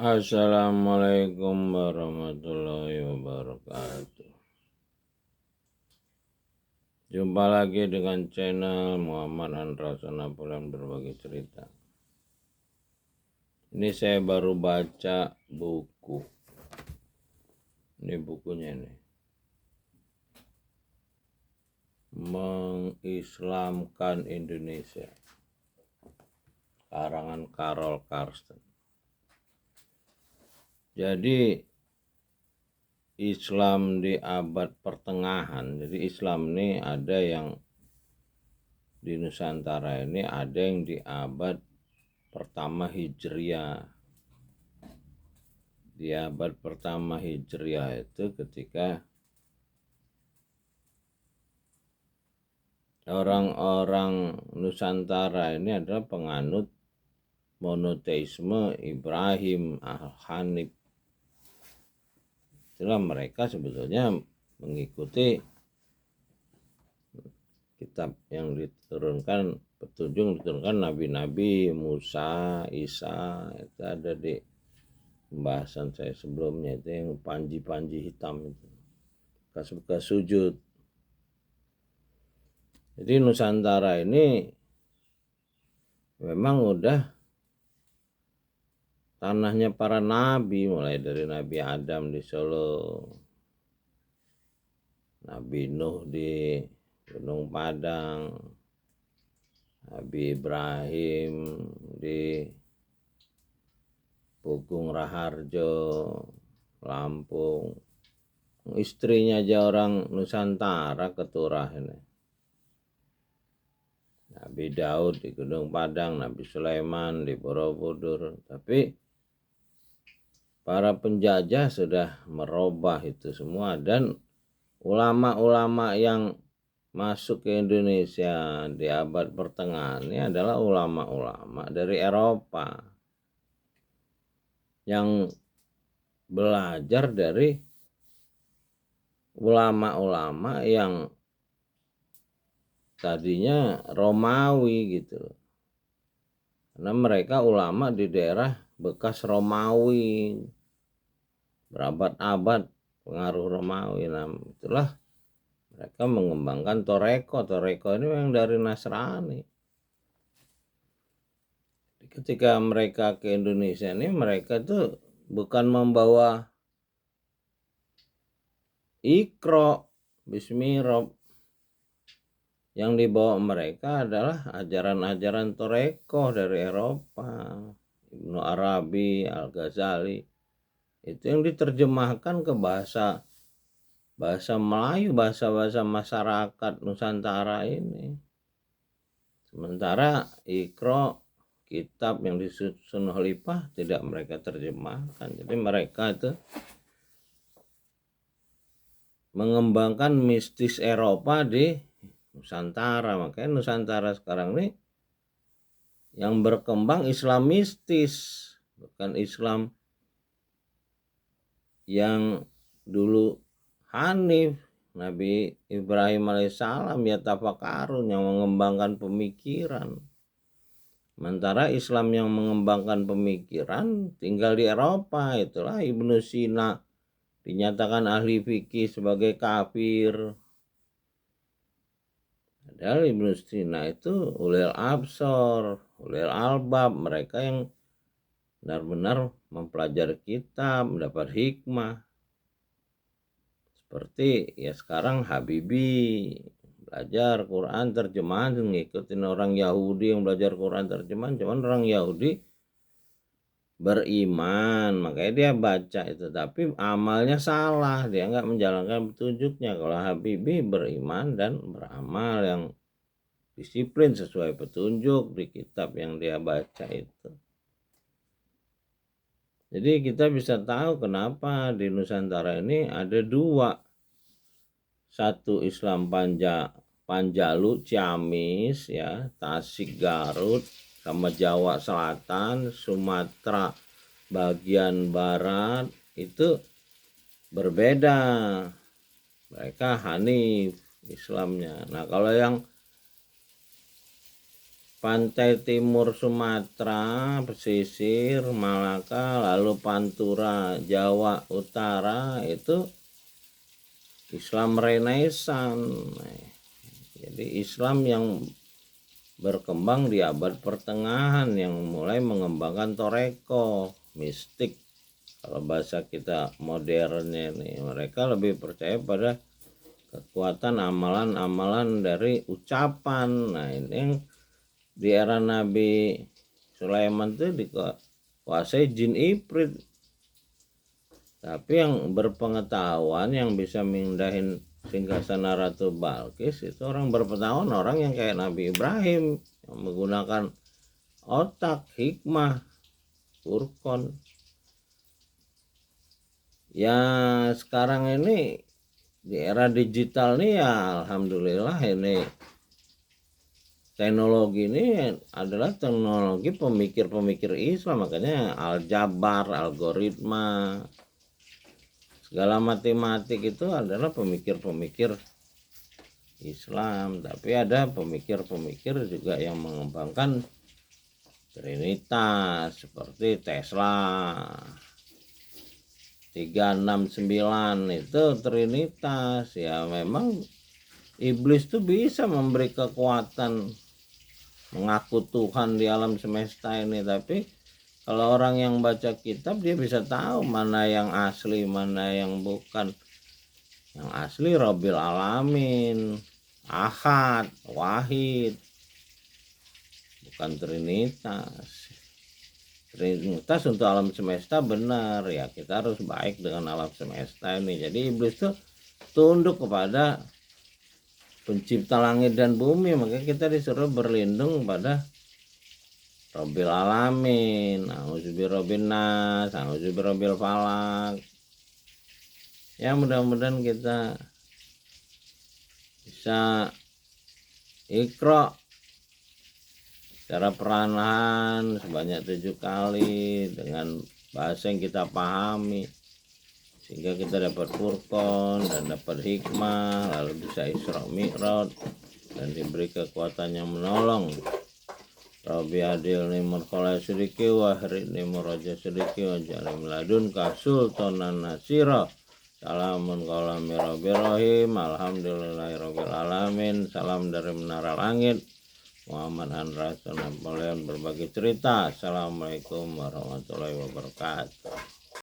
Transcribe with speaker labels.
Speaker 1: Assalamualaikum warahmatullahi wabarakatuh. Jumpa lagi dengan channel Muhammad Andras Napoleon berbagi cerita. Ini saya baru baca buku. Ini bukunya ini. Mengislamkan Indonesia. Karangan Carol Karsten. Jadi Islam di abad pertengahan. Jadi Islam ini ada yang di Nusantara ini ada yang di abad pertama Hijriah. Di abad pertama Hijriah itu ketika orang-orang Nusantara ini adalah penganut monoteisme Ibrahim Al-Hanif. Itulah mereka sebetulnya mengikuti kitab yang diturunkan, petunjuk diturunkan nabi-nabi Musa, Isa. Itu ada di pembahasan saya sebelumnya, itu yang panji-panji hitam itu, bekas-bekas sujud. Jadi Nusantara ini memang udah tanahnya para nabi, mulai dari Nabi Adam di Solo, Nabi Nuh di Gunung Padang, Nabi Ibrahim di Pugung Raharjo, Lampung. Istrinya aja orang Nusantara keturah ini. Nabi Daud di Gunung Padang, Nabi Sulaiman di Borobudur. Tapi para penjajah sudah merubah itu semua, dan ulama-ulama yang masuk ke Indonesia di abad pertengahan ini adalah ulama-ulama dari Eropa yang belajar dari ulama-ulama yang tadinya Romawi gitu. Karena mereka ulama di daerah bekas Romawi, berabad-abad pengaruh Romawi. Nah, itulah mereka mengembangkan Toreko. Toreko ini yang dari Nasrani. Ketika mereka ke Indonesia ini, mereka tuh bukan membawa Iqra, Bismillah. Yang dibawa mereka adalah ajaran-ajaran Toreko dari Eropa, Ibnu Arabi, Al-Ghazali. Itu yang diterjemahkan ke bahasa Melayu, bahasa-bahasa masyarakat Nusantara ini. Sementara Iqra, kitab yang disusun khalifah, tidak mereka terjemahkan. Jadi mereka itu mengembangkan mistis Eropa di Nusantara. Makanya Nusantara sekarang ini yang berkembang Islam mistis, bukan Islam yang dulu Hanif, Nabi Ibrahim alaihissalam ya tafakarun, yang mengembangkan pemikiran. Sementara Islam yang mengembangkan pemikiran tinggal di Eropa. Itulah Ibnu Sina dinyatakan ahli fikih sebagai kafir. Padahal Ibnu Sina itu ulil absor, ulil albab, mereka yang benar-benar mempelajari kitab, mendapat hikmah. Seperti ya sekarang Habibie belajar Quran terjemahan, ngikutin orang Yahudi yang belajar Quran terjemahan. Cuman orang Yahudi beriman, makanya dia baca itu, tapi amalnya salah, dia nggak menjalankan petunjuknya. Kalau Habibie beriman dan beramal yang disiplin sesuai petunjuk di kitab yang dia baca itu. Jadi kita bisa tahu kenapa di Nusantara ini ada dua. Satu Islam Panjalu, Ciamis, ya, Tasik, Garut, sama Jawa Selatan, Sumatera bagian barat itu berbeda. Mereka Hanif Islamnya. Nah, kalau yang pantai timur Sumatera, pesisir, Malaka, lalu Pantura, Jawa Utara itu Islam Renaissance. Jadi Islam yang berkembang di abad pertengahan yang mulai mengembangkan toreko, mistik. Kalau bahasa kita modernnya nih, mereka lebih percaya pada kekuatan amalan-amalan dari ucapan. Nah, ini yang di era Nabi Sulaiman itu dikuasai jin ifrit. Tapi yang berpengetahuan yang bisa mindahin singgasana Ratu Balkis itu orang berpengetahuan, orang yang kayak Nabi Ibrahim yang menggunakan otak, hikmah, furqan. Ya sekarang ini di era digital nih ya alhamdulillah ini teknologi ini adalah teknologi pemikir-pemikir Islam, makanya aljabar, algoritma, segala matematik itu adalah pemikir-pemikir Islam. Tapi ada pemikir-pemikir juga yang mengembangkan Trinitas seperti Tesla 369 itu Trinitas. Ya memang iblis tuh bisa memberi kekuatan mengaku Tuhan di alam semesta ini, tapi kalau orang yang baca kitab dia bisa tahu mana yang asli, mana yang bukan. Yang asli Rabbil Alamin, Ahad, Wahid, bukan Trinitas. Trinitas untuk alam semesta benar, ya kita harus baik dengan alam semesta ini. Jadi iblis tuh tunduk kepada pencipta langit dan bumi, makanya kita disuruh berlindung pada Rabbil Alamin, A'udzubirabbil nas, A'udzubirabbil falak. Ya mudah-mudahan kita bisa Iqra secara perlahan sebanyak 7 kali dengan bahasa yang kita pahami, sehingga kita dapat furqan dan dapat hikmah, lalu bisa Isra Mi'raj dan diberi kekuatan yang menolong. Rabbi adil nimur khalai sediki wa hridni muraja sediki wa jalim ladunka sultanan nasira. Salamun qalami rabbi rahim. Alhamdulillahi rabbil alamin. Salam dari menara langit. Muhammad Andra Napoleon berbagi cerita. Assalamualaikum warahmatullahi wabarakatuh.